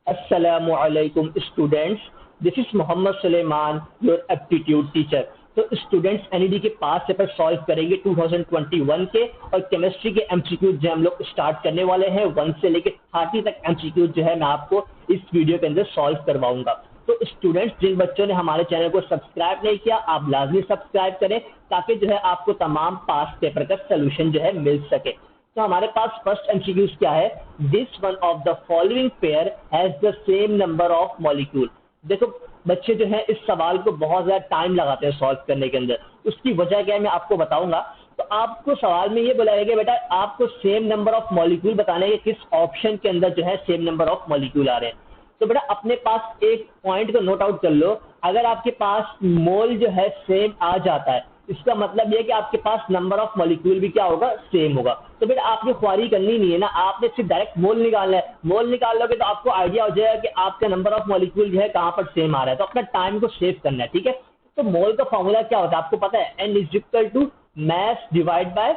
Assalamualaikum students. This is Mohammed Suleiman, your aptitude teacher. तो students NED के पास paper solve करेंगे 2021 के, और केमिस्ट्री के एमसीक्यू जो हम लोग स्टार्ट करने वाले हैं 1 से लेकर 30 तक एमसीक्यू जो है मैं आपको इस वीडियो के अंदर सॉल्व करवाऊंगा। तो स्टूडेंट्स जिन बच्चों ने हमारे चैनल को सब्सक्राइब नहीं किया, आप लाजमी सब्सक्राइब करें ताकि जो है आपको तमाम पास पेपर का सोल्यूशन जो है मिल सके। तो हमारे पास फर्स्ट एमसीक्यूज क्या है, this one of the following pair has the same number of molecule. देखो बच्चे जो है इस सवाल को बहुत ज्यादा टाइम लगाते हैं सॉल्व करने के अंदर, उसकी वजह क्या है मैं आपको बताऊंगा। तो आपको सवाल में ये बोला गया बेटा आपको सेम नंबर ऑफ मॉलिक्यूल बताने के किस ऑप्शन के अंदर जो है सेम नंबर ऑफ मॉलिक्यूल आ रहे हैं। तो बेटा अपने पास एक पॉइंट को नोट आउट कर लो, अगर आपके पास मोल जो है सेम आ जाता है इसका मतलब यह कि आपके पास नंबर ऑफ मॉलिक्यूल भी क्या होगा, सेम होगा। तो बेटा आपने ख्वारी करनी नहीं है ना, आपने सिर्फ डायरेक्ट मोल निकालना है। मोल निकाल लोगे तो आपको आइडिया हो जाएगा कि आपका नंबर ऑफ मॉलिक्यूल जो है कहां पर सेम आ रहा है। तो अपना टाइम को सेव करना है, ठीक है। तो मोल का फॉर्मूला क्या होता है आपको पता है, N is equal to mass divide by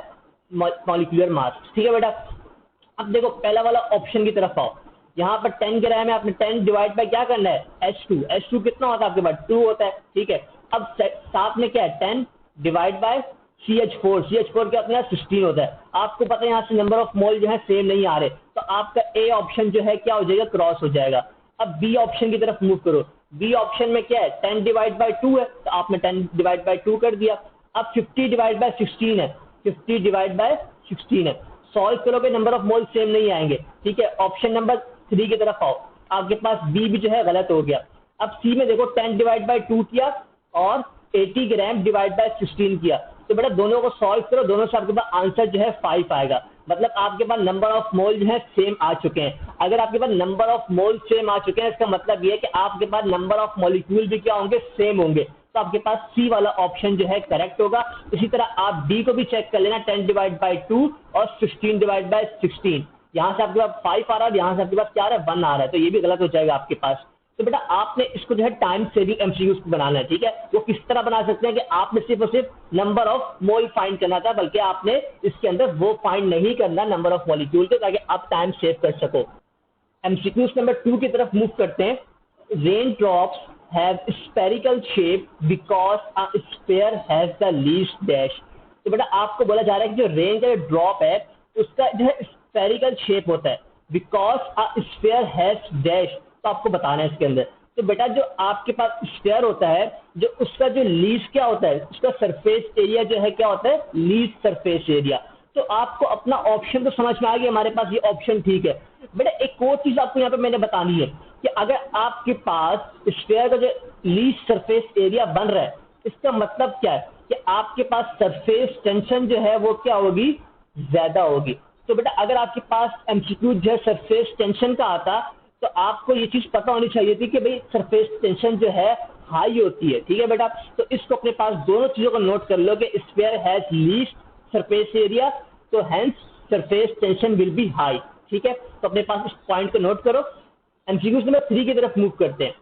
molecular mass, ठीक है बेटा। अब देखो पहला वाला ऑप्शन की तरफ आओ, यहाँ पर 10 ग्राम है, आपने 10 डिवाइड बाय क्या करना है H2 कितना होता है आपके पास 2 होता है, ठीक है। अब साथ में क्या है 10 डिवाइड बाय CH4 क्या होता है 16 होता है। आपको पता है यहाँ से नंबर ऑफ मोल जो है सेम नहीं आ रहे, तो आपका ए ऑप्शन जो है क्या हो जाएगा, क्रॉस हो जाएगा। अब बी ऑप्शन की तरफ मूव करो, बी ऑप्शन में क्या है 10 डिवाइड बाय 2 है, तो आपने 10 डिवाइड बाय 2 कर दिया। अब 50 डिवाइड बाय 16 है, 50 डिवाइड बाय 16 है। सॉल्व करोगे नंबर ऑफ मोल सेम नहीं आएंगे, ठीक है। ऑप्शन नंबर 3 की तरफ आओ, आपके पास बी भी जो है गलत हो गया। अब सी में देखो 10 डिवाइड बाय 2 किया और 80 ग्राम डिवाइड बाय 16 किया, तो बेटा दोनों को सॉल्व करो, दोनों से आपके पास आंसर जो है 5 आएगा। मतलब आपके पास नंबर ऑफ मोल जो है सेम आ चुके हैं। अगर आपके पास नंबर ऑफ मोल सेम आ चुके हैं इसका मतलब ये है कि आपके पास नंबर ऑफ मॉलिक्यूल भी क्या होंगे, सेम होंगे। तो आपके पास सी वाला ऑप्शन जो है करेक्ट होगा। इसी तरह आप डी को भी चेक कर लेना, 10 डिवाइड बाय 2 और 16 डिवाइड बाय 16, यहाँ से आपके पास 5 आ रहा है, यहाँ से आपके पास क्या आ रहा है 1 आ रहा है, तो ये भी गलत हो जाएगा आपके पास। तो बेटा आपने इसको जो है टाइम सेविंग एमसीक्यूज बनाना है, ठीक है। वो किस तरह बना सकते हैं कि आपने सिर्फ और सिर्फ नंबर ऑफ मोल फाइंड करना था, बल्कि आपने इसके अंदर वो फाइंड नहीं करना नंबर ऑफ मॉलिक्यूल के, ताकि आप टाइम सेव कर सको। एमसीक्यूज नंबर 2 की तरफ मूव करते हैं। Rain drops have spherical shape because a sphere has the least dash. तो बेटा आपको बोला जा रहा है कि जो रेन का ड्रॉप है उसका जो है स्फेरिकल शेप होता है, because a sphere has dash, तो आपको बताना है इसके अंदर। तो बेटा जो आपके पास स्फीयर होता है, जो उसका जो लीस्ट क्या होता है, उसका सरफेस एरिया जो है क्या होता है, लीस्ट सरफेस एरिया। तो आपको अपना ऑप्शन तो समझ में आ गया, हमारे पास ये ऑप्शन ठीक है। बेटा एक और चीज आपको यहाँ पे मैंने बतानी है कि अगर आपके पास स्फीयर का जो लीस्ट सरफेस एरिया बन रहा है इसका मतलब क्या है कि आपके पास सरफेस टेंशन जो है वो क्या होगी, ज्यादा होगी। तो बेटा अगर आपके पास एमसीक्यू जो है सरफेस टेंशन का आता तो आपको ये चीज पता होनी चाहिए थी कि भाई सरफेस टेंशन जो है हाई होती है, ठीक है बेटा। तो इसको अपने पास दोनों चीजों को नोट कर लो कि sphere has least surface area, तो hence surface tension will be high, ठीक है। तो अपने पास इस पॉइंट को नोट करो। एमसीक्यूज नंबर 3 की तरफ मूव करते हैं।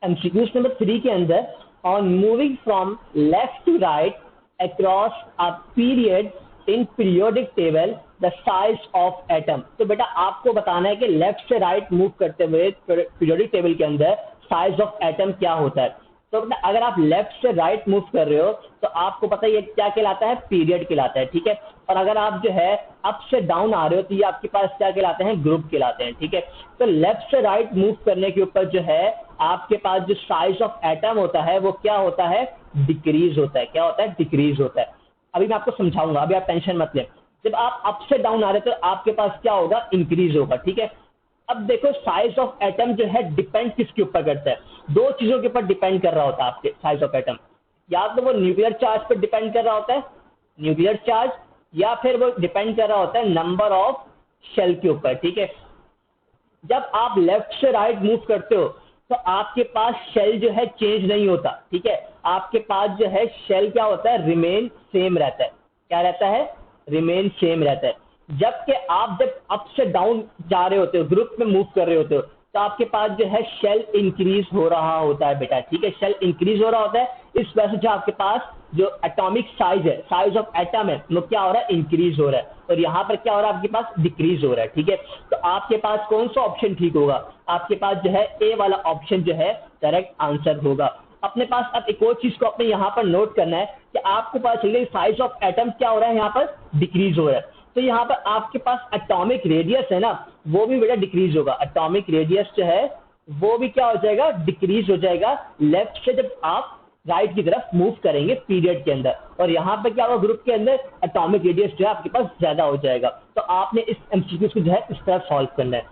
एमसीक्यूज नंबर 3 के अंदर, on moving from left to right across a period in periodic table the size of atom. तो बेटा आपको बताना है कि लेफ्ट से राइट मूव करते हुए पीरियोडिक टेबल के अंदर साइज ऑफ एटम क्या होता है। तो बेटा अगर आप लेफ्ट से राइट मूव कर रहे हो तो आपको पता है ये क्या कहलाता है, पीरियड कहलाता है, ठीक है। और अगर आप जो है अप से डाउन आ रहे हो तो ये आपके पास क्या कहलाते हैं, ग्रुप कहलाते हैं, ठीक है। तो लेफ्ट से राइट मूव करने के ऊपर जो है आपके पास जो साइज ऑफ एटम होता है वो क्या होता है, डिक्रीज होता है। क्या होता है, डिक्रीज होता है। अभी मैं आपको समझाऊंगा, अभी आप टेंशन मत लें। जब आप अप से डाउन आ रहे तो आपके पास क्या होगा, इंक्रीज होगा, ठीक है। अब देखो साइज ऑफ एटम जो है डिपेंड किसके ऊपर करता है, दो चीजों के ऊपर डिपेंड कर रहा होता है आपके साइज ऑफ एटम। या तो वो न्यूक्लियर चार्ज पर डिपेंड कर रहा होता है, न्यूक्लियर चार्ज, या फिर वो डिपेंड कर रहा होता है नंबर ऑफ शेल के ऊपर, ठीक है। जब आप लेफ्ट से राइट मूव करते हो तो आपके पास शेल जो है चेंज नहीं होता, ठीक है। आपके पास जो है शेल क्या होता है, रिमेन सेम रहता है। क्या रहता है, रिमेन सेम रहता है। जबकि आप जब अप से डाउन जा रहे होते हो, ग्रुप में मूव कर रहे होते हो, तो आपके पास जो है शेल इंक्रीज हो रहा होता है बेटा, ठीक है। शेल इंक्रीज हो रहा होता है, इस वजह से जो आपके पास जो एटॉमिक साइज है, साइज ऑफ एटम है, वो क्या हो रहा है, इंक्रीज हो रहा है, और यहाँ पर क्या हो रहा है आपके पास, डिक्रीज हो रहा है। ठीक है, तो आपके पास कौन सा ऑप्शन ठीक होगा, आपके पास जो है ए वाला ऑप्शन जो है करेक्ट आंसर होगा। अपने पास अब एक और चीज को अपने यहाँ पर नोट करना है कि आपको पता चले साइज ऑफ एटम क्या हो रहा है, यहाँ पर डिक्रीज हो रहा है। तो यहाँ पर आपके पास एटॉमिक रेडियस है ना, वो भी बेटा डिक्रीज होगा। एटॉमिक रेडियस जो है वो भी क्या हो जाएगा, डिक्रीज हो जाएगा लेफ्ट से जब आप राइट की तरफ मूव करेंगे पीरियड के अंदर। और यहाँ पर क्या होगा, ग्रुप के अंदर एटॉमिक रेडियस जो है आपके पास ज्यादा हो जाएगा। तो आपने इस एमसीक्यू को जो है इस तरह सॉल्व करना है।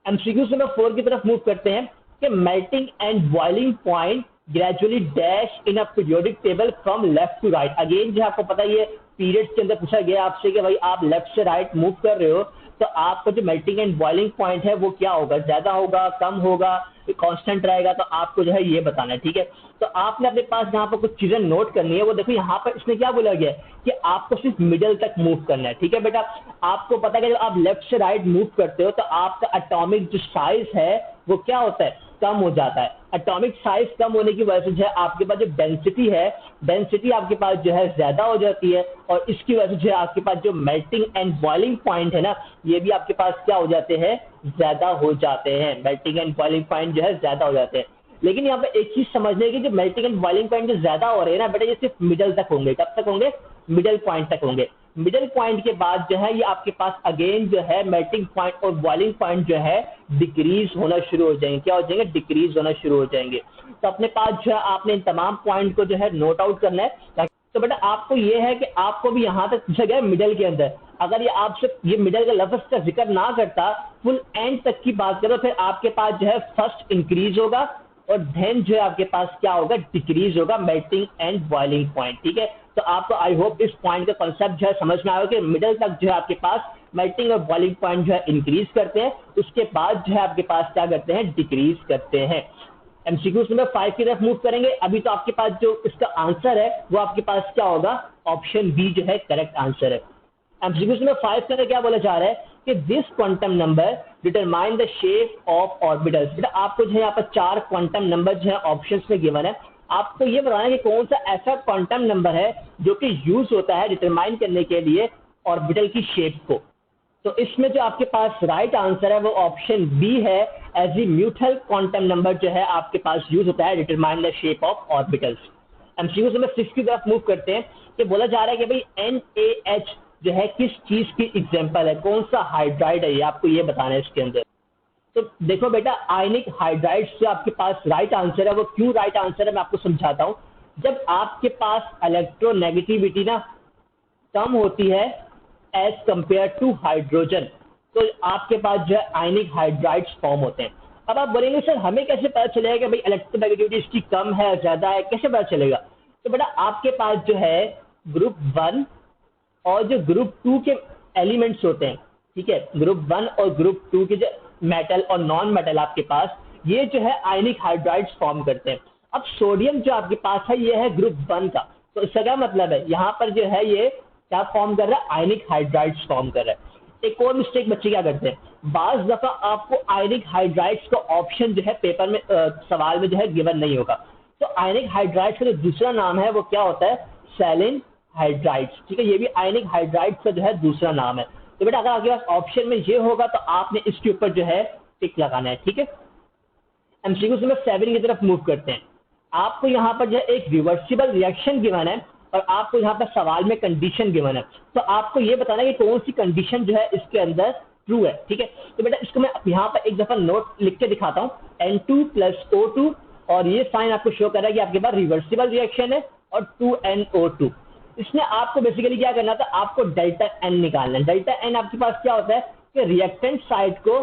एमसीक्यू नंबर 4 की तरफ मूव करते हैं कि melting and boiling point gradually dash in a periodic table from left to right. Again जो आपको पता है ये पीरियड के अंदर पूछा गया आपसे कि भाई आप लेफ्ट से राइट मूव कर रहे हो, तो आपका जो मेल्टिंग एंड बॉइलिंग पॉइंट है वो क्या होगा, ज्यादा होगा, कम होगा, कांस्टेंट रहेगा, तो आपको जो है ये बताना है। ठीक है, तो आपने अपने पास यहाँ पर कुछ चीजें नोट करनी है। वो देखो यहाँ पर इसने क्या बोला गया है कि आपको सिर्फ मिडल तक मूव करना है। ठीक है बेटा, आपको पता है कि जब आप लेफ्ट से राइट मूव करते हो तो आपका एटॉमिक जो साइज है वो क्या होता है, कम हो जाता है। एटॉमिक साइज कम होने की वजह से जो है आपके पास जो डेंसिटी है, डेंसिटी आपके पास जो है ज्यादा हो जाती है, और इसकी वजह से जो है आपके पास जो मेल्टिंग एंड बॉइलिंग पॉइंट है ना, ये भी आपके पास क्या हो जाते हैं, ज्यादा हो जाते हैं। मेल्टिंग एंड बॉइलिंग पॉइंट जो है ज्यादा हो जाते हैं। लेकिन यहाँ पे एक चीज समझने की, जो मेल्टिंग एंड बॉइलिंग पॉइंट जो ज्यादा हो रहे हैं ना बेटा, ये सिर्फ मिडल तक होंगे। कब तक होंगे, मिडल पॉइंट तक होंगे। मिडल पॉइंट के बाद जो है ये आपके पास अगेन जो है मेल्टिंग पॉइंट और बॉइलिंग पॉइंट जो है डिक्रीज होना शुरू हो जाएंगे। क्या हो जाएंगे, डिक्रीज होना शुरू हो जाएंगे। तो अपने पास जो है आपने इन तमाम पॉइंट को जो है नोट आउट करना है। तो बेटा आपको ये है कि आपको भी यहाँ तक पूछा गया मिडल के अंदर, अगर ये आपसे ये मिडल का लफ्ज का जिक्र ना करता, फुल एंड तक की बात करो, फिर आपके पास जो है फर्स्ट इंक्रीज होगा और देन जो है आपके पास क्या होगा, डिक्रीज होगा मेल्टिंग एंड बॉइलिंग पॉइंट। ठीक है, तो आपको आई होप इस पॉइंट का कॉन्सेप्ट जो है समझ में आएगा कि मिडल तक जो है आपके पास मेल्टिंग और बॉइलिंग पॉइंट जो है इंक्रीज करते हैं, उसके बाद जो है आपके पास क्या करते हैं, डिक्रीज करते हैं। एमसीक्यू नंबर 5 की तरफ मूव करेंगे। अभी तो आपके पास जो इसका आंसर है वो आपके पास क्या होगा, ऑप्शन बी जो है करेक्ट आंसर है। एमसीक्यू नंबर 5 के अंदर क्या बोला जा रहा है कि this quantum number determine the shape of orbitals. बेटा आपको जो है यहाँ पर 4 क्वांटम नंबर जो है ऑप्शंस में गिवन है। आपको ये बताना है कि कौन सा ऐसा क्वांटम नंबर है जो कि यूज होता है डिटरमाइन करने के लिए ऑर्बिटल की शेप को। तो इसमें जो आपके पास राइट आंसर है वो ऑप्शन बी है, एजीम्यूथल क्वांटम नंबर जो है आपके पास यूज होता है determine the shape of orbitals. MCQ number 6 की तरफ मूव करते हैं कि बोला जा रहा है कि भाई NaH जो है किस चीज की एग्जांपल है, कौन सा हाइड्राइड है, ये आपको ये बताना है इसके अंदर। तो देखो बेटा आयनिक हाइड्राइड्स जो आपके पास राइट आंसर है वो क्यों राइट आंसर है मैं आपको समझाता हूं। जब आपके पास इलेक्ट्रोनेगेटिविटी ना कम होती है एज कंपेयर टू हाइड्रोजन, तो आपके पास जो है आयनिक हाइड्राइड्स फॉर्म होते हैं। अब आप बोलेंगे सर हमें कैसे पता चलेगा कि भाई इलेक्ट्रोनेगेटिविटी इसकी कम है ज्यादा है, कैसे पता चलेगा। तो बेटा आपके पास जो है ग्रुप 1 और जो ग्रुप 2 के एलिमेंट्स होते हैं, ठीक है, ग्रुप 1 और ग्रुप 2 के जो मेटल और नॉन मेटल आपके पास ये जो है आयनिक हाइड्राइड्स फॉर्म करते हैं। अब सोडियम जो आपके पास है ये है ग्रुप 1 का, तो इसका क्या मतलब है, यहाँ पर जो है ये क्या फॉर्म कर रहा है, आयनिक हाइड्राइड्स फॉर्म कर रहा है। एक और मिस्टेक बच्चे क्या करते हैं, बाज दफा आपको आयनिक हाइड्राइड्स का ऑप्शन जो है पेपर में सवाल में जो है गिवन नहीं होगा। तो आयनिक हाइड्राइड्स का जो दूसरा नाम है वो क्या होता है, सेलिन हाइड्राइड्स। ठीक है, ये भी आयनिक हाइड्राइड्स का जो है दूसरा नाम है। तो बेटा अगर आपके पास ऑप्शन में ये होगा तो आपने इसके ऊपर जो है टिक लगाना है। ठीक है, एमसीक्यू नंबर 7 की तरफ मूव करते हैं। आपको यहाँ पर जो है एक रिवर्सिबल रिएक्शन गिवन है और आपको यहाँ पर सवाल में कंडीशन गिवन है, तो आपको ये बताना है कि कौन सी कंडीशन जो है इसके अंदर ट्रू है। ठीक है, तो बेटा इसको मैं यहाँ पर एक दफा नोट लिख के दिखाता हूँ, N2 + O2, और ये साइन आपको शो कर रहा है कि आपके पास रिवर्सिबल रिएक्शन है और 2NO2। इसमें आपको बेसिकली क्या करना था, आपको डेल्टा N निकालना है। डेल्टा N आपके पास क्या होता है कि रिएक्टेंट साइड को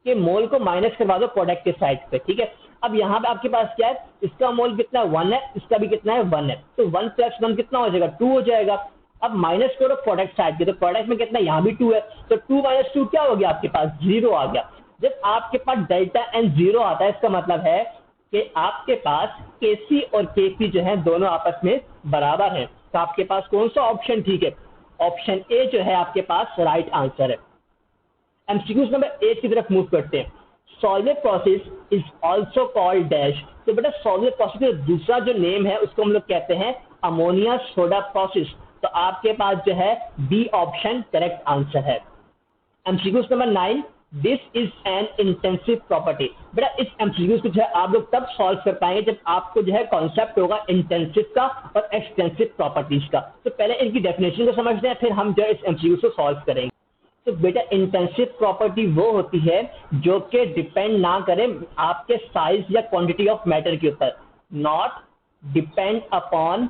के मोल को माइनस करवा दो प्रोडक्ट के साइड पे। ठीक है, अब यहाँ पे आपके पास क्या है, इसका मोल कितना 1 है, इसका भी कितना है 1 है, तो 1 + 1 कितना हो जाएगा 2 हो जाएगा। अब माइनस करो प्रोडक्ट साइड के, तो प्रोडक्ट में कितना यहाँ भी 2 है, तो 2 - 2 क्या हो गया, आपके पास 0 आ गया। जब आपके पास डेल्टा N 0 आता है इसका मतलब है कि आपके पास Kc और Kp जो है दोनों आपस में बराबर है। तो आपके पास कौन सा ऑप्शन ठीक है, ऑप्शन ए जो है आपके पास राइट आंसर है। एमसीक्यू नंबर 8 की तरफ मूव करते हैं। Solvable process is also called dash. तो बेटा सॉल्वेबल प्रोसेस का दूसरा जो नेम है उसको हम लोग कहते हैं अमोनिया सोडा प्रोसेस। तो आपके पास जो है बी ऑप्शन करेक्ट आंसर है। MCQs number 9, this is an intensive property. बेटा इस एमसीक्यूज को जो है आप लोग तब सॉल्व कर पाएंगे जब आपको जो है कॉन्सेप्ट होगा इंटेंसिव का और एक्सटेंसिव प्रॉपर्टीज का। तो पहले इनकी डेफिनेशन को समझते हैं, फिर हम जो है इस एमसीक्यूज को सॉल्व करेंगे। तो बेटा इंटेंसिव प्रॉपर्टी वो होती है जो कि डिपेंड ना करे आपके साइज या क्वांटिटी ऑफ मैटर के ऊपर, नॉट डिपेंड अपॉन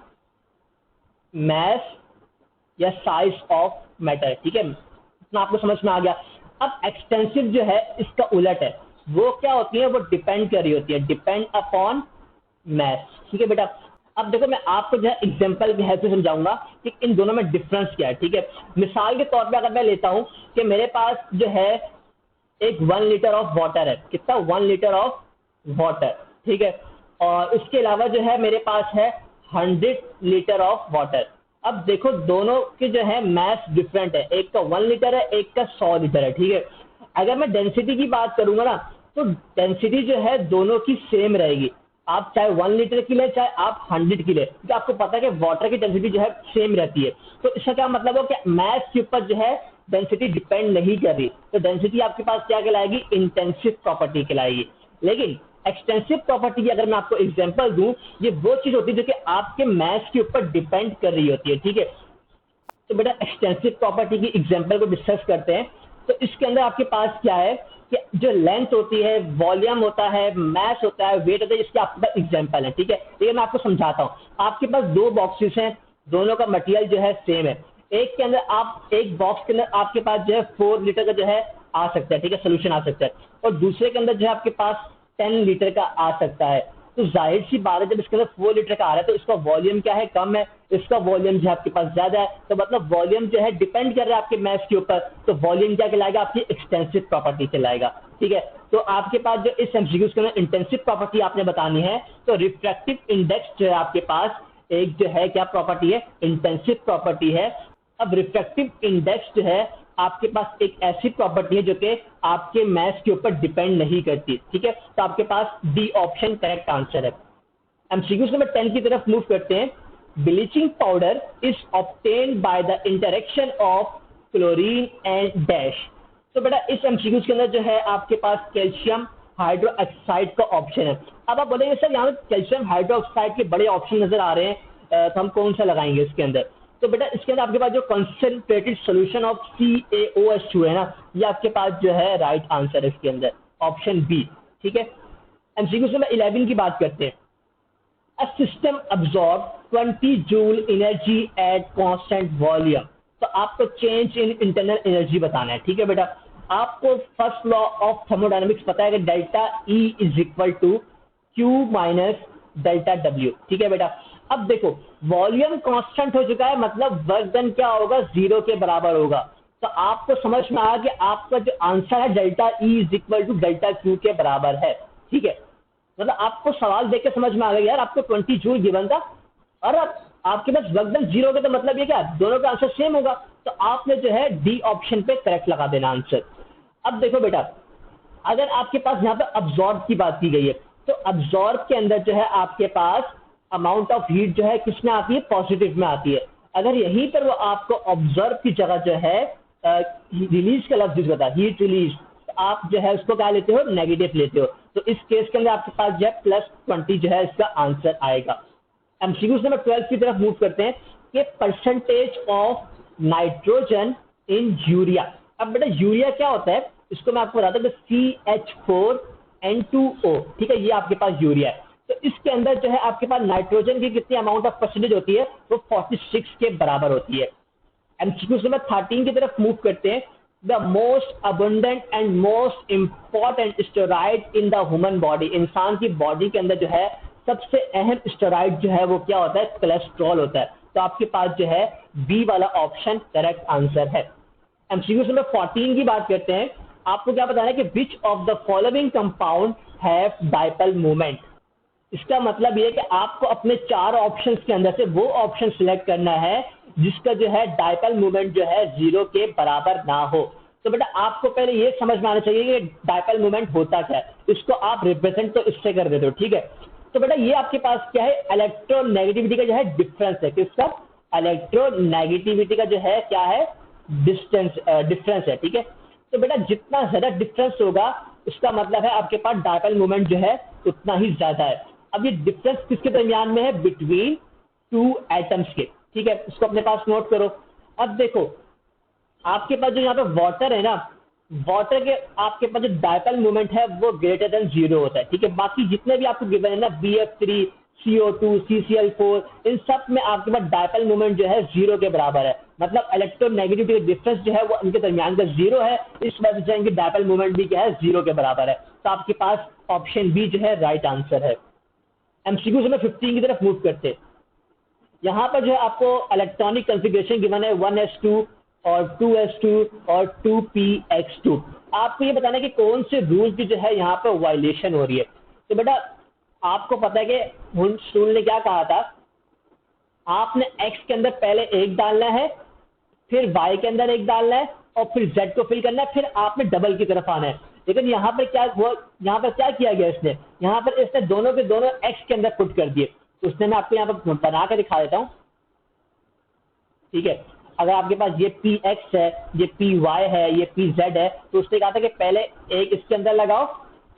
मैस या साइज ऑफ मैटर। ठीक है, इतना आपको समझ में आ गया। अब एक्सटेंसिव जो है इसका उलट है, वो क्या होती है, वो डिपेंड कर रही होती है, डिपेंड अपॉन मैस। ठीक है बेटा, अब देखो मैं आपको जो है एग्जांपल की हेल्प से समझाऊंगा कि इन दोनों में डिफरेंस क्या है। ठीक है, मिसाल के तौर पे अगर मैं लेता हूं कि मेरे पास जो है एक 1 लीटर ऑफ वाटर है, कितना 1 लीटर ऑफ वाटर। ठीक है, और उसके अलावा जो है मेरे पास है 100 लीटर ऑफ वाटर। अब देखो दोनों के जो है मैस डिफरेंट है, एक का 1 लीटर है, एक का 100 लीटर है। ठीक है, अगर मैं डेंसिटी की बात करूंगा ना तो डेंसिटी जो है दोनों की सेम रहेगी, आप चाहे 1 लीटर की ले चाहे आप 100 की ले, क्योंकि आपको पता है कि वाटर की डेंसिटी जो है सेम रहती है। तो इसका क्या मतलब है कि मैस के ऊपर जो है डेंसिटी डिपेंड नहीं कर रही, तो डेंसिटी आपके पास क्या कहलाएगी, इंटेंसिव प्रॉपर्टी कहलाएगी। लेकिन एक्सटेंसिव प्रॉपर्टी की अगर मैं आपको एग्जांपल दूं, ये वो चीज होती है जो कि आपके मैस के ऊपर डिपेंड कर रही होती है। ठीक है, तो बेटा एक्सटेंसिव प्रॉपर्टी की एग्जांपल को डिस्कस करते हैं। तो इसके अंदर आपके पास क्या है कि जो लेंथ होती है, वॉल्यूम होता है, मैस होता है, वेट होता है, इसके आपके पास एग्जांपल है। ठीक है, ये मैं आपको समझाता हूँ। आपके पास 2 बॉक्सेस हैं, दोनों का मटेरियल जो है सेम है। एक के अंदर आप एक बॉक्स के अंदर आपके पास जो है 4 लीटर का जो है आ सकता है, ठीक है, सोल्यूशन आ सकता है, और दूसरे के अंदर जो है आपके पास 10 लीटर का आ सकता है। तो जाहिर सी बात है जब इसके अंदर 4 लीटर का आ रहा है तो इसका वॉल्यूम क्या है, कम है, इसका वॉल्यूम जो है आपके पास ज्यादा है, तो मतलब वॉल्यूम जो है डिपेंड कर रहा है आपके मैस के ऊपर, तो वॉल्यूम क्या कहलाएगा, आपकी एक्सटेंसिव प्रॉपर्टी कहलाएगा। ठीक है, तो आपके पास जो इस एमसीक्यूज के अंदर इंटेंसिव प्रॉपर्टी आपने बतानी है, तो रिफ्रैक्टिव इंडेक्स जो है आपके पास एक जो है क्या प्रॉपर्टी है, इंटेंसिव प्रॉपर्टी है। अब रिफ्रैक्टिव इंडेक्स जो है आपके पास एक ऐसी प्रॉपर्टी है जो कि आपके मैस के ऊपर डिपेंड नहीं करती। ठीक है, तो आपके पास डी ऑप्शन करेक्ट आंसर है। एमसीक्यूज नंबर 10 की तरफ मूव करते हैं। Bleaching powder is obtained by the interaction of chlorine and dash. तो बेटा इस एमसीक्यूज के अंदर जो है आपके पास कैल्शियम हाइड्रोक्साइड का ऑप्शन है। अब आप बोलेंगे सर यहाँ पे कैल्शियम हाइड्रोक्साइड के बड़े ऑप्शन नजर आ रहे हैं, तो हम कौन सा लगाएंगे इसके अंदर। तो बेटा इसके अंदर आपके पास जो कंसंट्रेटेड सॉल्यूशन ऑफ CaOH2 है ना, ये आपके पास जो है राइट आंसर है इसके अंदर, ऑप्शन बी। ठीक है, एमसीक्यू नंबर 11 की बात करते हैं। A system absorb 20 joule energy at constant volume. तो आपको चेंज इन इंटरनल एनर्जी बताना है। ठीक है बेटा, आपको फर्स्ट लॉ ऑफ थर्मोडायनेमिक्स पता है कि delta E is equal to Q minus delta W। ठीक है बेटा, अब देखो वॉल्यूम कांस्टेंट हो चुका है, मतलब वर्क डन क्या होगा, 0 के बराबर होगा। तो आपको समझ में आया कि आपका जो आंसर है delta E is equal to delta Q के बराबर है। ठीक है, मतलब आपको सवाल देख के समझ में आ गया यार, आपको 20 जूल गिवन था और अब आपके पास वर्क डन 0 होगा, तो मतलब ये क्या, दोनों का आंसर सेम होगा। तो आपने जो है डी ऑप्शन पे करेक्ट लगा देना आंसर। अब देखो बेटा, अगर आपके पास यहाँ पे अब्सॉर्ब की बात की गई है, तो अब्सॉर्ब के अंदर जो है आपके पास अमाउंट ऑफ हीट जो है किसमें आती है, पॉजिटिव में आती है। अगर यहीं पर वो आपको ऑब्जर्व की जगह जो है रिलीज का लफ्ज बता, हीट रिलीज, तो आप जो है उसको क्या लेते हो, नेगेटिव लेते हो। तो इस केस के अंदर आपके पास जो है +20 जो है इसका आंसर आएगा। एमसीक्यू नंबर 12 की तरफ मूव करते हैं कि percentage of nitrogen in urea. अब बेटा यूरिया क्या होता है, इसको मैं आपको बताता हूँ, CH4N2O। ठीक है, ये आपके पास यूरिया है। तो इसके अंदर जो है आपके पास नाइट्रोजन की कितनी अमाउंट ऑफ परसेंटेज होती है, वो 46 के बराबर होती है। एमसीक्यू नंबर 13 की तरफ मूव करते हैं। The most abundant and most important steroid in the human body. इंसान की बॉडी के अंदर जो है सबसे अहम स्टेरॉइड जो है वो क्या होता है, कोलेस्ट्रॉल होता है। तो आपके पास जो है बी वाला ऑप्शन करेक्ट आंसर है। एमसीक्यू नंबर 14 की बात करते हैं। आपको क्या बताना है कि which of the following compound have dipole moment. इसका मतलब ये कि आपको अपने 4 ऑप्शंस के अंदर से वो ऑप्शन सिलेक्ट करना है जिसका जो है डाइपोल मोमेंट जो है 0 के बराबर ना हो। तो बेटा आपको पहले ये समझ में आना चाहिए कि डायपोल मोमेंट होता क्या है, इसको आप रिप्रेजेंट तो इससे कर देते हो, ठीक है। तो बेटा ये आपके पास क्या है, इलेक्ट्रोनेगेटिविटी का जो है डिफरेंस है, किसका, इलेक्ट्रोनेगेटिविटी का जो है क्या है, डिफरेंस है, ठीक है। तो बेटा जितना ज्यादा डिफरेंस होगा उसका मतलब है आपके पास डायपोल मोमेंट जो है उतना ही ज्यादा है। अब ये डिफरेंस किसके दरमियान में है, बिटवीन टू एटम्स के, ठीक है, इसको अपने पास नोट करो। अब देखो आपके पास जो यहाँ पे वाटर है ना, वाटर के आपके पास जो डायपोल मोमेंट है वो ग्रेटर देन 0 होता है, ठीक है। बाकी जितने भी आपको गिवन है ना, BF3, CO2, CCl4, इन सब में आपके पास डायपोल मोमेंट जो है 0 के बराबर है, मतलब इलेक्ट्रोनेगेटिविटी का डिफरेंस जो है वो उनके दरमियान का 0 है, इस वजह से इनकी डायपोल मोमेंट भी क्या है, 0 के बराबर है। तो आपके पास ऑप्शन बी जो है राइट आंसर है। एमसीक्यू से 15 की तरफ मूव करते हैं। यहाँ पर जो है आपको इलेक्ट्रॉनिक कॉन्फ़िगरेशन गिवन है 1s2 और 2s2 और 2px2। आपको ये बताना है कि कौन से रूल की जो है यहाँ पर वायलेशन हो रही है। तो बेटा आपको पता है कि हुंस रूल ने क्या कहा था, आपने x के अंदर पहले 1 डालना है, फिर y के अंदर 1 डालना है और फिर z को फिल करना है, फिर आपने डबल की तरफ आना है। लेकिन यहाँ पर क्या हुआ, यहाँ पर क्या किया गया इसने, यहाँ पर इसने दोनों के दोनों x के अंदर पुट कर दिए। तो उसने मैं आपको यहाँ पर बना कर दिखा देता हूँ, ठीक है। अगर आपके पास ये px है, ये py है, ये pz है, तो उसने कहा था कि पहले एक इसके अंदर लगाओ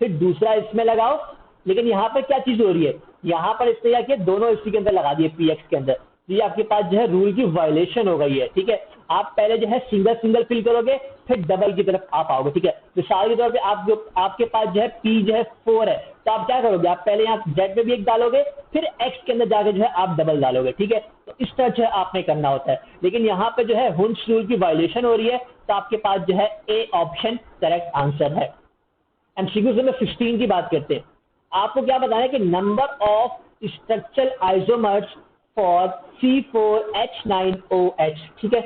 फिर दूसरा इसमें लगाओ। लेकिन यहाँ पर क्या चीज हो रही है, यहाँ पर इसने क्या किया, दोनों इसी के अंदर लगा दिए px के अंदर। ये आपके पास जो है रूल की वायलेशन हो गई है, ठीक है। आप पहले जो है सिंगल सिंगल फिल करोगे फिर डबल की तरफ आप आओगे, ठीक है। मिसाल के तौर पे आपके पास जो है p जो है 4 है, तो आप क्या करोगे, आप पहले यहाँ z में भी 1 डालोगे फिर x के अंदर जाके जो है आप डबल डालोगे, ठीक है। तो इस तरह जो है आपने करना होता है। लेकिन यहाँ पे जो है हुंस रूल की वायलेशन हो रही है, तो आपके पास जो है ए ऑप्शन करेक्ट आंसर है। एमसीक्यू में 16 की बात करते हैं। आपको क्या बताना है कि number of structural isomers for C4H9OH, ठीक है।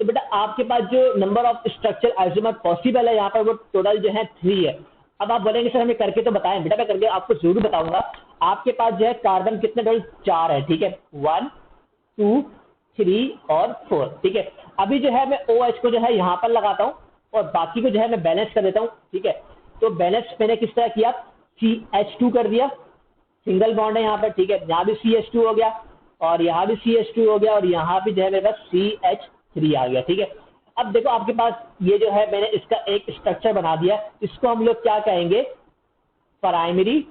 तो बेटा आपके पास जो number of structural isomer possible है यहाँ पर वो टोटल जो है 3 है। अब आप बोलेंगे सर हमें करके तो बताएं, बेटा मैं करके आपको जरूर बताऊंगा। आपके पास जो है कार्बन कितने टोटल 4 है, ठीक है, 1 2 3 और 4, ठीक है। अभी जो है मैं OH को जो है यहाँ पर लगाता हूँ और बाकी को जो है मैं बैलेंस कर देता हूँ, ठीक है। तो बैलेंस मैंने किस तरह किया, CH2 कर दिया, सिंगल बॉन्ड है यहाँ पर, ठीक है। यहाँ भी CH2 हो गया और यहाँ भी CH2 हो गया और यहाँ भी जो है मेरे पास CH3 आ गया, ठीक है। अब देखो आपके पास ये जो है मैंने इसका एक स्ट्रक्चर बना दिया, इसको हम लोग क्या कहेंगे, प्राइमरी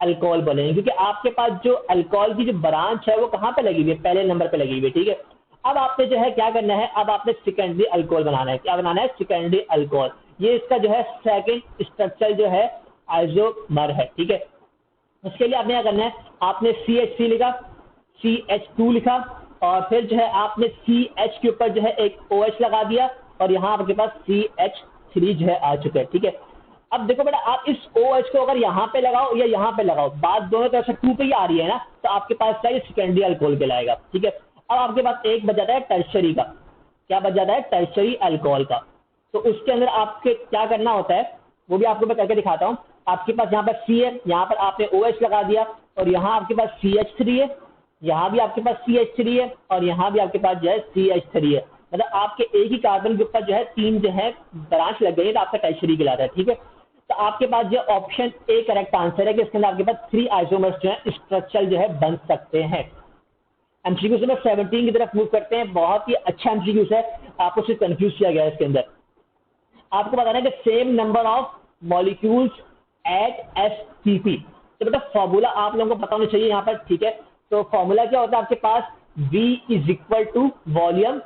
अल्कोहल बोलेंगे, क्योंकि आपके पास जो अल्कोहल की जो ब्रांच है वो कहाँ पे लगी हुई है, पहले नंबर पे लगी हुई है, ठीक है। अब आपने जो है क्या करना है, अब आपने सेकेंडरी अल्कोहल बनाना है। क्या बनाना है, सेकेंडरी अल्कोहल। ये इसका जो है सेकेंड स्ट्रक्चर जो है आइसोमर है, ठीक है। उसके लिए आपने क्या करना है, आपने CH3 लिखा, CH2 लिखा और फिर जो है आपने CH के ऊपर जो है एक OH लगा दिया और यहाँ आपके पास CH3 जो है आ चुका है, ठीक है। अब देखो बेटा आप इस OH को अगर यहाँ पे लगाओ या यहाँ पे लगाओ, बात दोनों तरफ से 2 पे ही आ रही है ना, तो आपके पास क्या सेकेंडरी अल्कोहल कहलाएगा, ठीक है। अब आपके पास एक बच जाता है टर्शरी का, क्या बच जाता है, टर्शरी अल्कोहल का। तो उसके अंदर आपके क्या करना होता है वो भी आपको मैं करके दिखाता हूँ। आपके पास यहाँ पर C है, यहाँ पर आपने OH लगा दिया और यहाँ आपके पास CH3 है, यहाँ भी आपके पास CH3 है और यहाँ भी आपके पास जो है CH3 है। मतलब आपके एक ही कार्बन के ऊपर जो है 3 जो है ब्रांच लग गई है, तो आपका टर्शरी कहलाता है, ठीक है। तो आपके पास जो ऑप्शन ए करेक्ट आंसर है कि इसके अंदर आपके पास 3 आइसोमर्स जो है स्ट्रक्चर जो है बन सकते हैं। एमसीक्यू से मैं 17 की तरफ मूव करते हैं। बहुत ही अच्छा एमसीक्यू है, आपको सिर्फ कंफ्यूज किया गया है इसके अंदर। आपको बताना है कि same number of molecules at spp। तो बेटा फॉर्मूला आप लोगों को पता होना चाहिए यहाँ पर, ठीक है। तो फॉर्मूला क्या होता है आपके पास, V is equal to volume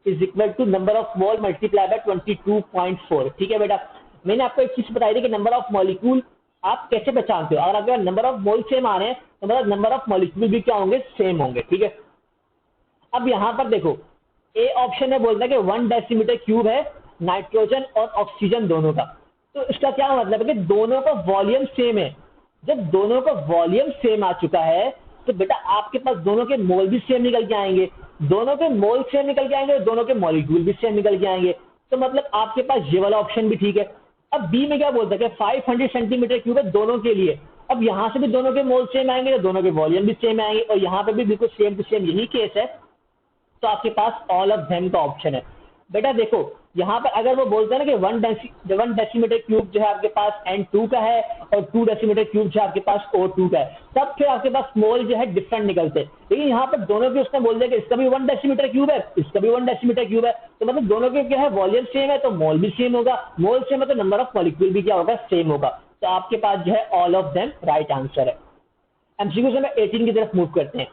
is equal to number of mole multiply by 22.4, ठीक है बेटा। मैंने आपको एक चीज बताई थी कि नंबर ऑफ मॉलिक्यूल आप कैसे पहचानते हो, अगर आपके पास नंबर ऑफ मोल सेम आ रहे हैं तो मतलब नंबर ऑफ मॉलिक्यूल भी क्या होंगे, सेम होंगे, ठीक है। अब यहाँ पर देखो ए ऑप्शन में बोलता है कि 1 डेसीमीटर क्यूब है नाइट्रोजन और ऑक्सीजन दोनों का। तो इसका क्या मतलब है कि दोनों का वॉल्यूम सेम है। जब दोनों का वॉल्यूम सेम आ चुका है तो बेटा आपके पास दोनों के मोल भी सेम निकल के आएंगे, दोनों के मोल सेम निकल के आएंगे और दोनों के मॉलिक्यूल भी सेम निकल के आएंगे। तो मतलब आपके पास ये वाला ऑप्शन भी ठीक है। अब बी में क्या बोलता है कि 500 सेंटीमीटर क्यूब है दोनों के लिए। अब यहां से भी दोनों के मोल सेम आएंगे, दोनों के वॉल्यूम भी सेम आएंगे और यहाँ पे भी बिल्कुल सेम टू सेम यही केस है। तो आपके पास ऑल ऑफ देम का ऑप्शन है। बेटा देखो यहाँ पर अगर वो बोलते हैं ना कि 1 डेसीमीटर क्यूब जो है आपके पास N2 का है और 2 डेसीमीटर क्यूब जो है आपके पास O2 का है, तब फिर आपके पास मोल जो है डिफरेंट निकलते हैं। लेकिन यहाँ पर दोनों के उसने बोल दिया कि इसका भी 1 डेसीमीटर क्यूब है, इसका भी 1 डेसीमीटर क्यूब है, तो मतलब दोनों के क्या है वॉल्यूम सेम है तो मोल भी सेम होगा, मोल सेम है तो नंबर ऑफ मॉलिक्यूल भी क्या होगा सेम होगा। तो आपके पास जो है all of them right answer है। एमसीक्यू से मैं 18 की तरफ मूव करते हैं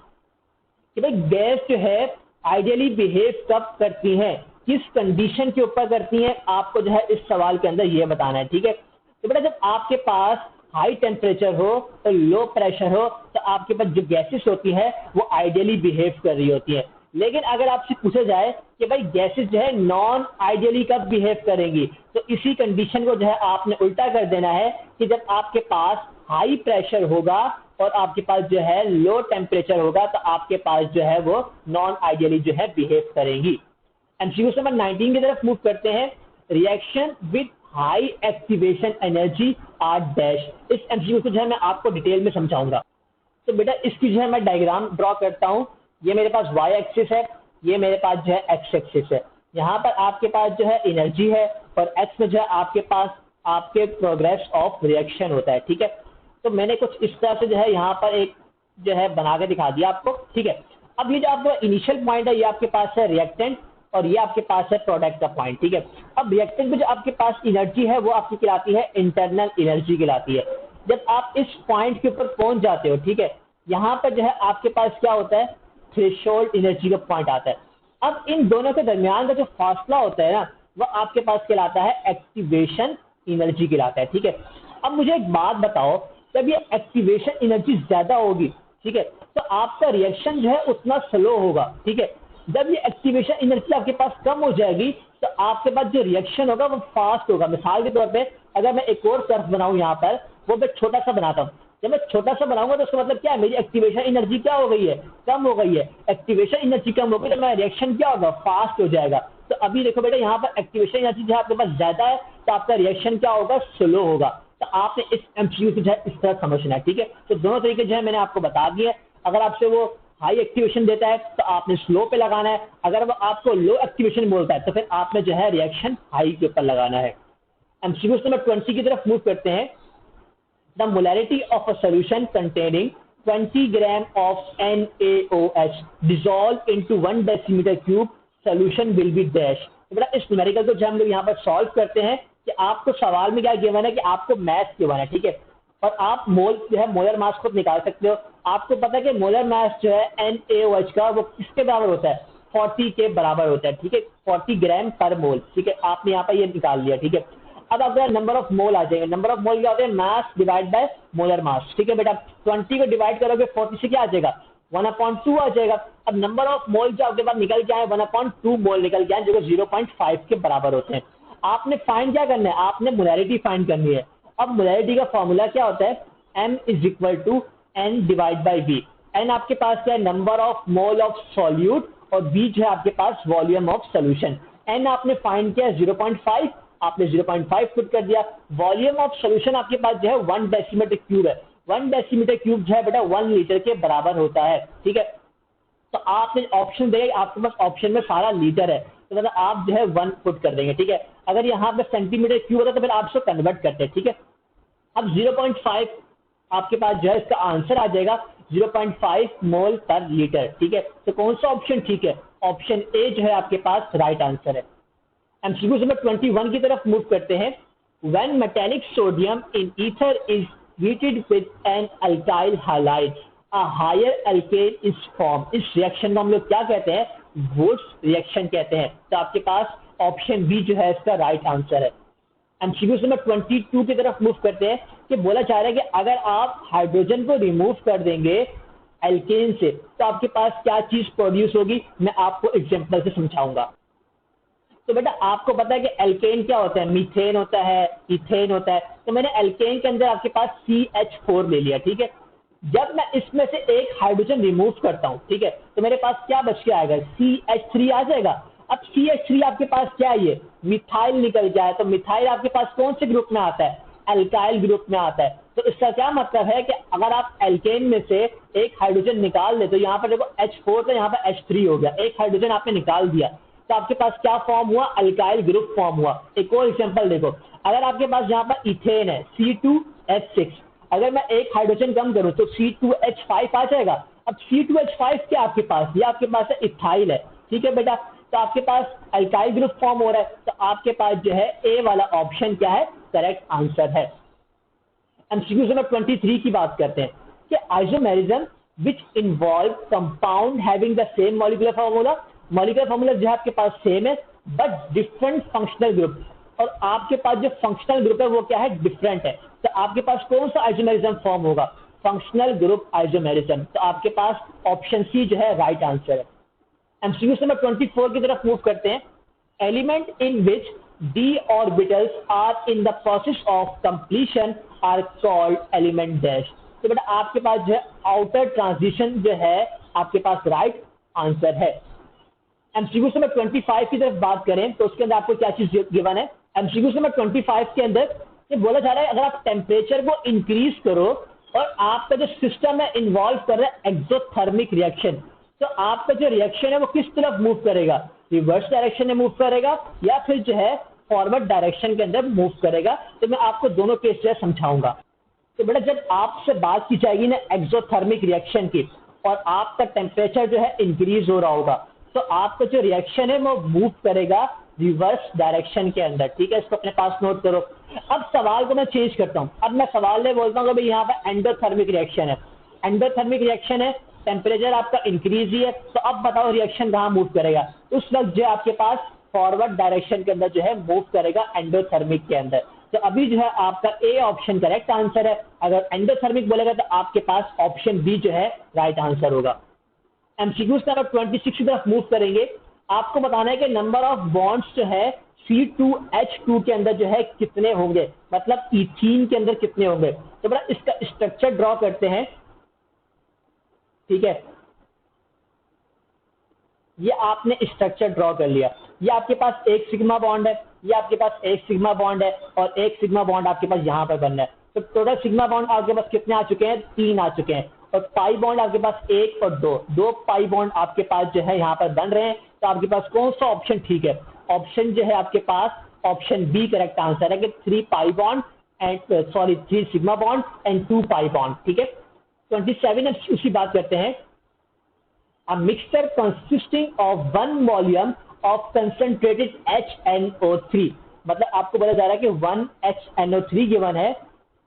कि भाई गैस जो है आइडियली बिहेव कब करती हैं, किस कंडीशन के ऊपर करती हैं, आपको जो है इस सवाल के अंदर ये बताना है। ठीक है, तो बेटा जब आपके पास हाई टेम्परेचर हो और लो प्रेशर हो तो आपके पास जो गैसेस होती है वो आइडियली बिहेव कर रही होती है। लेकिन अगर आपसे पूछा जाए कि भाई गैसेस जो है नॉन आइडियली कब बिहेव करेंगी, तो इसी कंडीशन को जो है आपने उल्टा कर देना है कि जब आपके पास हाई प्रेशर होगा और आपके पास जो है लो टेम्परेचर होगा तो आपके पास जो है वो नॉन आइडियली जो है बिहेव करेंगी। एमसीक्यू नंबर 19 की तरफ मूव करते हैं। Reaction with high activation energy are dash. इस एमसीक्यू को जो है मैं आपको डिटेल में समझाऊंगा। तो बेटा इसकी जो है मैं डायग्राम ड्रॉ करता हूं। ये मेरे पास वाई एक्सिस है, ये मेरे पास जो है एक्स एक्सिस है। यहाँ पर आपके पास जो है एनर्जी है और एक्स में जो है आपके पास आपके प्रोग्रेस ऑफ रिएक्शन होता है। ठीक है, तो मैंने कुछ इस तरह से जो है यहाँ पर एक जो है बना के दिखा दिया आपको। ठीक है, अब ये जो आपका इनिशियल पॉइंट है ये आपके पास है रिएक्टेंट और ये आपके पास है प्रोडक्ट का पॉइंट। ठीक है, अब रिएक्टेंट में जो आपके पास एनर्जी है वो आपकी कहलाती है इंटरनल एनर्जी कहलाती है। जब आप इस पॉइंट के ऊपर पहुंच जाते हो, ठीक है, यहाँ पर जो है आपके पास क्या होता है थ्रेशोल्ड एनर्जी का पॉइंट आता है। अब इन दोनों के दरमियान का जो फासला होता है ना वो आपके पास कहलाता है एक्टिवेशन एनर्जी कहलाता है। ठीक है, अब मुझे एक बात बताओ, जब ये एक्टिवेशन एनर्जी ज्यादा होगी, ठीक है, तो आपका रिएक्शन जो है उतना स्लो होगा। ठीक है, जब ये एक्टिवेशन एनर्जी आपके पास कम हो जाएगी तो आपके पास जो रिएक्शन होगा वो फास्ट होगा। मिसाल के तौर पे अगर मैं एक और कर्व बनाऊं यहाँ पर, वो मैं छोटा सा बनाता हूँ। जब मैं छोटा सा बनाऊंगा तो उसका मतलब क्या है, मेरी एक्टिवेशन एनर्जी क्या हो गई है, कम हो गई है। एक्टिवेशन एनर्जी कम हो गई तो मेरा रिएक्शन क्या होगा, फास्ट हो जाएगा। तो अभी देखो बेटा यहाँ पर एक्टिवेशन एनर्जी जो आपके पास ज्यादा है तो आपका रिएक्शन क्या होगा, स्लो होगा। तो आपने इस एमसीक्यू को जो है इस तरह समझना है। ठीक है, तो दोनों तरीके जो है मैंने आपको बता दिए। अगर आपसे वो हाई एक्टिवेशन देता है तो आपने स्लो पे लगाना है, अगर वो आपको लो एक्टिवेशन बोलता है तो फिर आपने जो है रिएक्शन हाई के ऊपर लगाना है। एमसीक्यू नंबर 20 की तरफ मूव करते हैं। The molarity of a solution containing 20 gram of NaOH dissolved into 1 decimeter cube solution will be dash। तो बेटा इस न्यूमेरिकल को जब हम लोग यहाँ पर सॉल्व करते हैं कि आपको सवाल में क्या गिवन है कि आपको मैथ गिवन है। ठीक है, और आप मोल जो है मोलर मास खुद निकाल सकते हो। आपको पता है कि मोलर मास जो है NaOH का वो किसके बराबर होता है, 40 के बराबर होता है। ठीक है, 40 ग्राम पर मोल। ठीक है, आपने यहाँ पर ये निकाल लिया। ठीक है, अब आपका नंबर ऑफ मोल आ जाएगा। नंबर ऑफ मोल क्या होता है, मास डिवाइड बाय मोलर मास। ठीक है बेटा, 20 को डिवाइड करोगे 40 से क्या आ जाएगा, 1/2 आ जाएगा। अब नंबर ऑफ मोल जो आपके पास निकल के आए 1/2 मोल निकल के आए जो 0.5 के बराबर होते हैं। आपने फाइंड क्या करना है, आपने मोलैरिटी फाइंड करनी है। अब मोलैरिटी का फॉर्मूला क्या होता है, M = N divide by V। N आपके पास क्या है, number of mole of solute, और V जो है आपके पास वॉल्यूम ऑफ सोल्यूशन। N आपने फाइंड किया 0.5, आपने 0.5 पुट कर दिया। वॉल्यूम ऑफ सॉल्यूशन आपके पास जो है 1 डेसीमीटर क्यूब है। 1 डेसीमीटर क्यूब जो है बेटा 1 लीटर के बराबर होता है। ठीक है, तो आपने ऑप्शन देगा, आपके पास ऑप्शन में सारा लीटर है तो मतलब आप जो है 1 पुट कर देंगे। ठीक है, अगर यहाँ पे सेंटीमीटर क्यूब होता तो फिर आप इसको कन्वर्ट करते हैं। ठीक है, अब 0.5 आपके पास जो है इसका आंसर आ जाएगा 0.5 मोल पर लीटर। ठीक है, तो कौन सा ऑप्शन ठीक है, ऑप्शन ए जो है आपके पास राइट आंसर है। एमसीक्यू नंबर 21 की तरफ मूव करते हैं। When metallic sodium in ether is heated with an alkyl halide, a higher alkane is formed। इस रिएक्शन को हम लोग क्या कहते हैं, वुड्स रिएक्शन कहते हैं। तो आपके पास ऑप्शन बी जो है इसका राइट आंसर है। एमसीक्यू नंबर 22 की तरफ मूव करते हैं कि बोला जा रहा है कि अगर आप हाइड्रोजन को रिमूव कर देंगे एल्केन से तो आपके पास क्या चीज प्रोड्यूस होगी, मैं आपको एग्जांपल से समझाऊंगा। तो बेटा आपको पता है कि एल्केन क्या होता है, मीथेन होता है, इथेन होता है। तो मैंने एल्केन के अंदर आपके पास CH4 ले लिया। ठीक है, जब मैं इसमें से एक हाइड्रोजन रिमूव करता हूं, ठीक है, तो मेरे पास क्या बच के आएगा, CH3 आ जाएगा। अब CH3 आपके पास क्या है, ये मिथाइल निकल जाए तो मिथाइल आपके पास कौन से ग्रुप में आता है, अल्काइल ग्रुप में आता है। तो इसका क्या मतलब है कि अगर आप एल्केन में से एक हाइड्रोजन निकाल ले तो यहाँ पर देखो H4 तो यहाँ पर H3 हो गया, एक हाइड्रोजन आपने निकाल दिया। तो आपके पास क्या फॉर्म हुआ, अल्काइल ग्रुप फॉर्म हुआ। एक और एग्जांपल देखो, अगर आपके पास यहाँ पर इथेन है C2H6, अगर मैं एक हाइड्रोजन कम करूं तो C2H5 आ जाएगा। अब C2H5 क्या आपके पास, ये आपके पास है इथाइल है, ठीक है बेटा। तो आपके पास अल्काइल ग्रुप फॉर्म हो रहा है, तो आपके पास जो है ए वाला ऑप्शन क्या है, करेक्ट आंसर है। एमसीक्यू नंबर 23 की बात करते हैं कि isomerism which involve compound having the same molecular formula, molecular formula जो है आपके पास सेम है बट डिफरेंट फंक्शनल ग्रुप, और आपके पास जो फंक्शनल ग्रुप है वो क्या है, डिफरेंट है। तो आपके पास कौन सा आइसोमेरिज्म फॉर्म होगा, फंक्शनल ग्रुप आइसोमेरिज्म। तो आपके पास ऑप्शन सी जो है राइट आंसर है। एमसीक्यू नंबर 24 की तरफ मूव करते हैं। Element in which d orbitals are in the process of completion are called element dash। तो बेटा आपके पास जो है आउटर ट्रांजिशन जो है आपके पास राइट आंसर है। एमसीक्यू नंबर 25 की तरफ बात करें तो उसके अंदर आपको क्या चीज गिवन है, एमसीक्यू नंबर 25 के अंदर ये बोला जा रहा है अगर आप टेम्परेचर को इंक्रीज करो और आपका जो सिस्टम है इन्वॉल्व कर रहा है एक्सोथर्मिक रिएक्शन, तो आपका जो रिएक्शन है वो किस तरफ मूव करेगा, रिवर्स डायरेक्शन में मूव करेगा या फिर जो है फॉरवर्ड डायरेक्शन के अंदर मूव करेगा। तो मैं आपको दोनों केस जो है समझाऊंगा। तो बेटा जब आपसे बात की जाएगी ना एक्सोथर्मिक रिएक्शन की और आपका टेम्परेचर जो है इंक्रीज हो रहा होगा, तो आपका जो रिएक्शन है वो मूव करेगा रिवर्स डायरेक्शन के अंदर, ठीक है। इसको अपने पास नोट करो। अब सवाल को मैं चेंज करता हूं, अब मैं सवाल में बोलता हूँ कि भाई यहाँ पर एंडोथर्मिक रिएक्शन है, एंडोथर्मिक रिएक्शन है, टेम्परेचर आपका इंक्रीज ही है, तो अब बताओ रिएक्शन कहाँ मूव करेगा। उस वक्त जो आपके पास फॉरवर्ड डायरेक्शन के अंदर जो है मूव करेगा एंडोथर्मिक के अंदर। तो अभी जो है आपका ए ऑप्शन करेक्ट आंसर है। अगर एंडोथर्मिक बोलेगा तो आपके पास ऑप्शन बी जो है राइट आंसर होगा। एमसीक्यूज नंबर 26 की तरफ मूव करेंगे। आपको बताना है कि नंबर ऑफ बॉन्ड्स जो है C2H2 के अंदर जो है कितने होंगे, मतलब इथीन के अंदर कितने होंगे। तो बड़ा इसका स्ट्रक्चर ड्रॉ करते हैं, ठीक है। ये आपने स्ट्रक्चर ड्रॉ कर लिया, ये आपके पास एक सिग्मा बॉन्ड है, ये आपके पास एक सिग्मा बॉन्ड है और एक सिग्मा बॉन्ड आपके पास यहाँ पर बनना है। तो टोटल सिग्मा बॉन्ड आपके पास कितने आ चुके हैं, 3 आ चुके हैं, और पाई बॉन्ड आपके पास 1 और 2 पाई बॉन्ड आपके पास जो है यहाँ पर बन रहे हैं। तो आपके पास कौन सा ऑप्शन ठीक है, ऑप्शन जो है आपके पास ऑप्शन बी करेक्ट आंसर है कि 3 pi bond and 3 sigma bond and 2 pi bond, ठीक है। 27 उसकी बात करते हैं। A mixture consisting of 1 volume of concentrated HNO3, मतलब आपको बोला जा रहा है कि 1 HNO3 गिवन है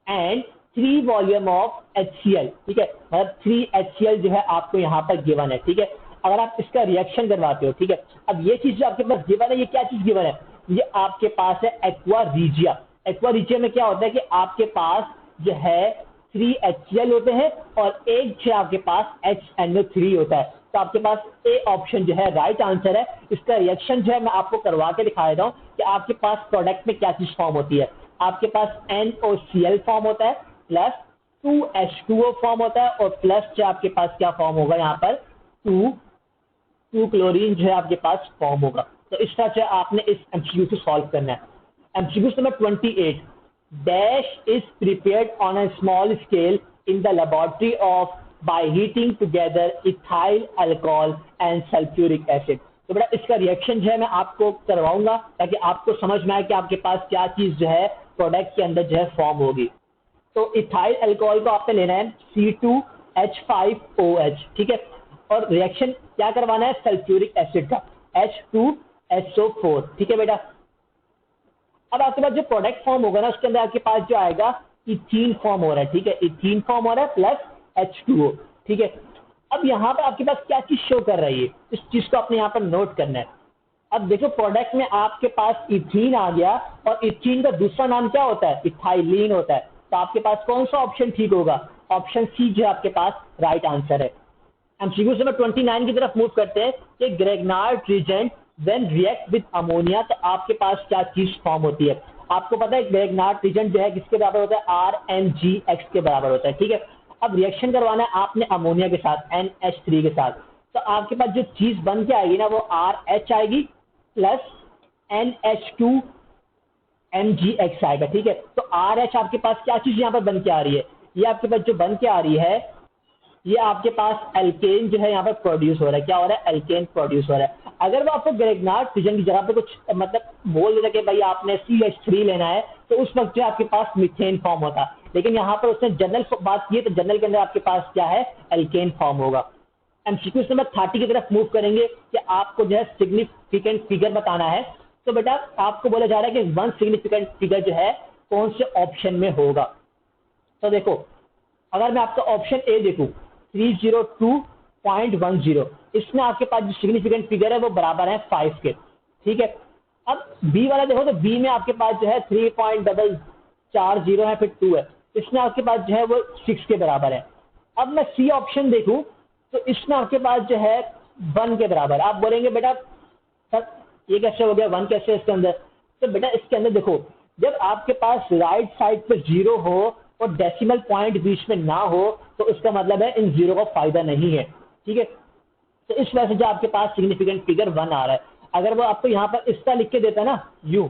एंड 3 वॉल्यूम ऑफ HCl, ठीक है, मतलब 3 HCl जो है आपको यहाँ पर गिवन है, ठीक है। अगर आप इसका रिएक्शन करवाते हो, ठीक है। अब ये चीज जो आपके पास गिवन है, ये क्या चीज गिवन है, ये आपके पास है एक्वा रिजिया। एक्वा रिजिया में क्या होता है कि आपके पास जो है 3 HCl होते हैं और एक जो आपके पास HNO3 होता है। तो आपके पास ए ऑप्शन जो है राइट आंसर है। इसका रिएक्शन जो है मैं आपको करवा के दिखा देता हूं कि आपके पास प्रोडक्ट में क्या चीज फॉर्म होती है। आपके पास NOCl फॉर्म होता है प्लस 2H2O फॉर्म होता है और प्लस जो आपके पास क्या फॉर्म होगा यहाँ पर 2 क्लोरीन जो है आपके पास फॉर्म होगा। तो इस तरह से आपने इस एमसीक्यू को सॉल्व करना है। MCQ number 28, dash is prepared on a small scale in the laboratory of by heating together ethyl alcohol and sulfuric acid। तो बेटा इसका रिएक्शन जो है मैं आपको करवाऊंगा ताकि आपको समझ में आए कि आपके पास क्या चीज जो है प्रोडक्ट के अंदर जो है फॉर्म होगी। तो इथाइल अल्कोहल को आपने लेना है C2H5OH, ठीक है, और रिएक्शन क्या करवाना है सल्फ्यूरिक एसिड का H2SO4, ठीक है बेटा। अब आपके पास जो प्रोडक्ट फॉर्म होगा ना उसके अंदर आपके पास जो आएगा इथीन फॉर्म हो रहा है, ठीक है, इथीन फॉर्म हो रहा है प्लस H2O, ठीक है। अब यहाँ पर आपके पास क्या चीज शो कर रही है, इस चीज को आपने यहाँ पर नोट करना है। अब देखो प्रोडक्ट में आपके पास इथीन आ गया और इथीन का दूसरा नाम क्या होता है, इथाइलिन होता है। तो आपके पास कौन सा ऑप्शन ठीक होगा, ऑप्शन सी जो आपके पास राइट आंसर है। एमसीक्यू नंबर 29 की तरफ मूव करते हैं कि Grignard reagent when react with ammonia, तो आपके पास क्या चीज फॉर्म होती है। आपको पता है ग्रेगनार्ड रिएजेंट जो है किसके बराबर होता है, RMgX के बराबर होता है, ठीक है। अब रिएक्शन करवाना है आपने अमोनिया के साथ NH3 के साथ, तो आपके पास जो चीज बन के आएगी ना वो RH आएगी प्लस NH2 MgX आएगा, ठीक है। तो RH आपके पास क्या चीज यहाँ पर बन के आ रही है, ये आपके पास जो बन के आ रही है ये आपके पास एल्केन जो है यहाँ पर प्रोड्यूस हो रहा है, क्या हो रहा है, एल्केन प्रोड्यूस हो रहा है। अगर वो आपको ग्रेगनार्ड फ्यूजन की जगह पे कुछ मतलब बोल देता कि भाई आपने CH3 लेना है, तो उस वक्त जो आपके पास मीथेन फॉर्म होता। लेकिन यहाँ पर उसने जनरल बात की है, तो जनरल के अंदर आपके पास क्या है, एल्केन फॉर्म होगा। एमसीक्यू नंबर 30 की तरफ मूव करेंगे कि आपको जो है सिग्निफिकेंट फिगर बताना है। तो बेटा आपको बोला जा रहा है कि वन सिग्निफिकेंट फिगर जो है कौन से ऑप्शन में होगा। तो देखो, अगर मैं आपका ऑप्शन ए देखूं 302.10, इसमें आपके पास जो सिग्निफिकेंट फिगर है वो बराबर है 5 के, ठीक है। अब बी वाला देखो, तो बी में आपके पास जो है 3.40 है, फिर 2 है, इसमें आपके पास जो है वो 6 के बराबर है। अब मैं सी ऑप्शन देखूं तो इसमें आपके पास जो है 1 के बराबर। आप बोलेंगे बेटा सर ये कैसे हो गया, 1 कैसे इसके अंदर? तो बेटा इसके अंदर देखो, जब आपके पास राइट साइड पे 0 हो और डेसिमल पॉइंट बीच में ना हो, तो इसका मतलब है इन 0 का फायदा नहीं है, ठीक है। तो इस वजह से जो आपके पास सिग्निफिकेंट फिगर 1 आ रहा है। अगर वो आपको यहाँ पर इसका लिख के देता ना यू,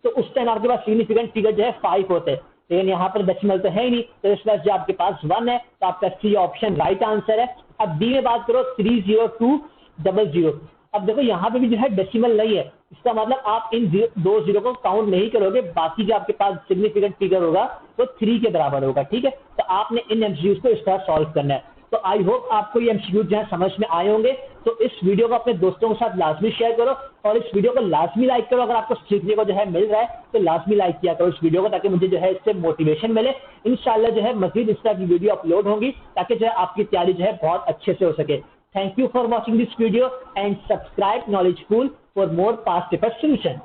तो उस टाइम आपके पास सिग्निफिकेंट फिगर जो है 5 होते हैं, लेकिन यहाँ पर डेसिमल तो है ही नहीं, तो इस वजह से आपके पास 1 है, तो आपका सी ऑप्शन राइट आंसर है। अब बी में बात करो 30200। अब देखो यहाँ पे भी जो है डेसिमल नहीं है, इसका मतलब आप इन 2 जीरो को काउंट नहीं करोगे, बाकी जो आपके पास सिग्निफिकेंट फिगर होगा वो 3 के बराबर होगा, ठीक है। तो आपने इन एमसीक्यूज को इस तरह सॉल्व करना है। तो आई होप आपको ये एमसीक्यूज जो है समझ में आए होंगे। तो इस वीडियो को अपने दोस्तों के साथ लाजमी शेयर करो और इस वीडियो को लाजमी लाइक करो। अगर आपको सीखने को जो है मिल रहा है तो लाजमी लाइक किया करो इस वीडियो को, ताकि मुझे जो है इससे मोटिवेशन मिले। इंशाल्लाह जो है मजीद इस तरह की वीडियो अपलोड होगी, ताकि जो है आपकी तैयारी जो है बहुत अच्छे से हो सके। Thank you for watching this video and subscribe knowledge pool for more past paper solution.